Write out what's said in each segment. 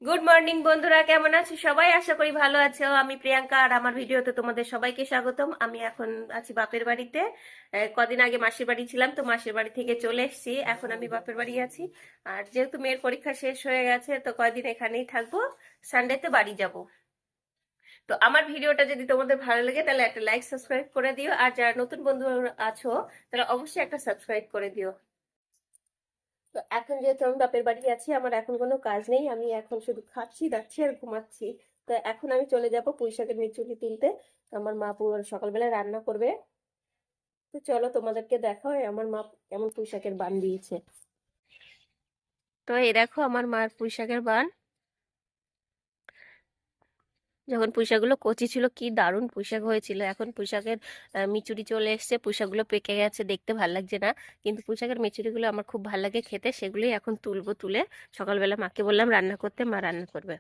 Good morning বন্ধুরা, কেমন আছো সবাই? আশা করি ভালো আছো। আমি প্রিয়াঙ্কা আর আমার ভিডিওতে তোমাদের সবাইকে স্বাগতম। আমি এখন আছি বাপের বাড়িতে। কদিন আগে মাসির বাড়ি ছিলাম, তো মাসির বাড়ি থেকে চলে এসেছি। এখন আমি বাপের বাড়ি আছি। আর যেহেতু মেয়ের পরীক্ষা শেষ হয়ে গেছে, তো কয়দিন এখানেই থাকবো। সানডেতে বাড়ি যাব। তো আমার ভিডিওটা যদি তোমাদের ভালো লাগে তাহলে একটা লাইক সাবস্ক্রাইব করে দিও, আর যারা নতুন বন্ধু আছো তারা অবশ্যই একটা সাবস্ক্রাইব করে দিও। তো এখন যেহেতু আমি বাপের বাড়ি আছি, আমার এখন কোনো কাজ নেই। আমি এখন শুধু খাচ্ছি, দাচ্ছি আর ঘুমাচ্ছি। তো এখন আমি চলে যাব পুঁইশাকের মিচুরি তুলতে। আমার মা পুরো সকালবেলা রান্না করবে। তো চলো তোমাদেরকে দেখাও আমার মা কেমন পুঁইশাকের বান দিয়েছে। তো এই দেখো আমার মার পুঁইশাকের বান। যখন পুঁইশাকগুলো কচি ছিল কি দারুণ পুঁইশাক হয়েছিল। এখন পুঁইশাকের মিচুরি চলে এসেছে, পুঁইশাকগুলো পেকে গেছে, দেখতে ভাল লাগছে না। কিন্তু পুঁইশাকের মিচুরিগুলো আমার খুব ভাল লাগে খেতে, সেগুলোই এখন তুলবো। তুলে সকালবেলা মাকে বললাম রান্না করতে, মা রান্না করবে।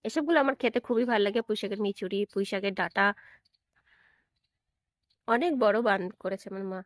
এসবগুলো আমার খেতে খুবই ভালো লাগে। পুঁইশাকের মিচুরি, পুঁইশাকের ডাঁটা, অনেক বড় বান করেছে আমার মা।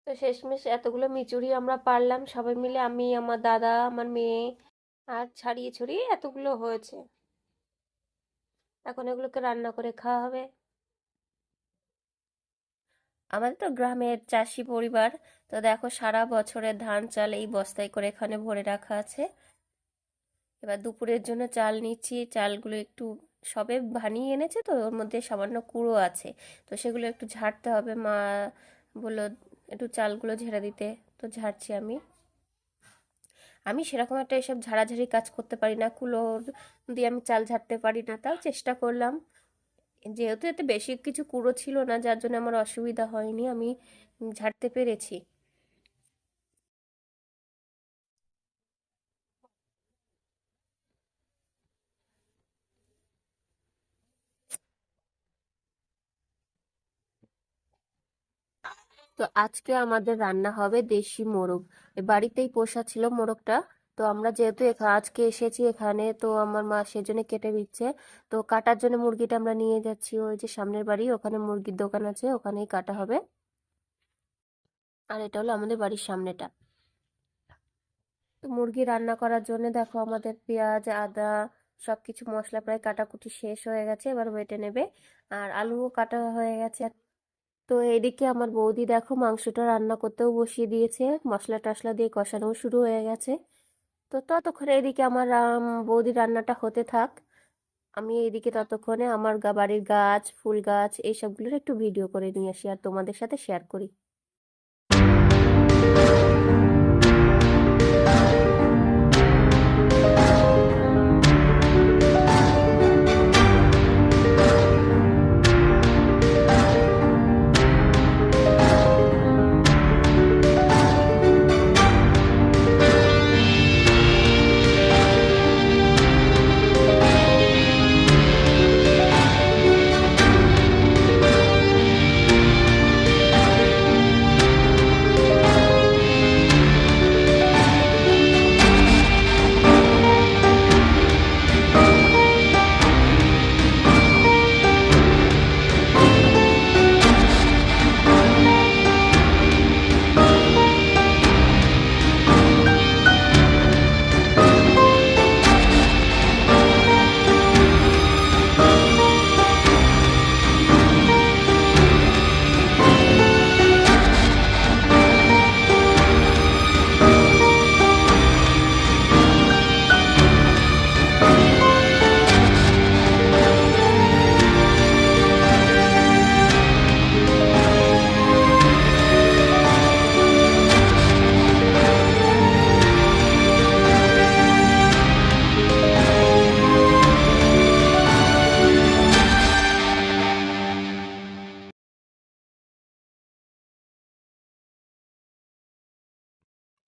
তো শেষমেশ এতগুলো মিচুরি আমরা পারলাম সবাই মিলে, আমি, আমার দাদা, আমার মেয়ে, আর ছাড়িয়ে ছড়িয়ে এতগুলো হয়েছে। এখন এগুলোকে রান্না করে খাওয়া হবে। আমাদের তো গ্রামের চাষি পরিবার। তো দেখো সারা বছরের ধান চাল এই বস্তায় করে এখানে ভরে রাখা আছে। এবার দুপুরের জন্য চাল নিচ্ছি। চালগুলো একটু সবে বানিয়ে এনেছে, তো ওর মধ্যে সামান্য কুড়ো আছে। তো সেগুলো একটু ঝাড়তে হবে। মা বললো একটু চালগুলো ঝেড়ে দিতে, তো ঝাড়ছি আমি। আমি সেরকম একটা এসব ঝাড়াঝাড়ি কাজ করতে পারি না, কুলো দিয়ে আমি চাল ঝাড়তে পারি না, তাও চেষ্টা করলাম। যেহেতু এতে বেশি কিছু কুড়ো ছিল না, যার জন্য আমার অসুবিধা হয়নি, আমি ঝাড়তে পেরেছি। তো আজকে আমাদের রান্না হবে দেশি মোরগ। বাড়িতেই পোষা ছিল মোরগটা। তো আমরা যেহেতু আজকে এসেছি এখানে, তো আমার মা সেজন্য কেটে দিচ্ছে। তো কাটার জন্য মুরগিটা আমরা নিয়ে যাচ্ছি ওই যে সামনের বাড়ি, ওখানে মুরগির দোকান আছে, ওখানেই কাটা হবে। আর এটা হলো আমাদের বাড়ির সামনেটা। তো মুরগি রান্না করার জন্য দেখো আমাদের পেঁয়াজ, আদা, সবকিছু মশলা প্রায় কাটাকুটি শেষ হয়ে গেছে, এবার বেটে নেবে। আর আলুও কাটা হয়ে গেছে। তো এদিকে আমার বৌদি দেখো মাংসটা রান্না করতেও বসিয়ে দিয়েছে, মশলা টশলা দিয়ে কষানো শুরু হয়ে গেছে। তো ততক্ষণে এদিকে আমার বৌদির রান্নাটা হতে থাক। আমি এদিকে ততক্ষণে আমার বাড়ির গাছ, ফুল গাছ, এইসবগুলোর একটু ভিডিও করে নিয়ে আসি আর তোমাদের সাথে শেয়ার করি।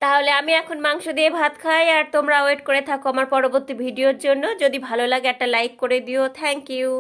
তাহলে আমি এখন মাংস দিয়ে ভাত খাই, আর তোমরা ওয়েট করে থাকো আমার পরবর্তী ভিডিওর জন্য। যদি ভালো লাগে একটা লাইক করে দিও। Thank you.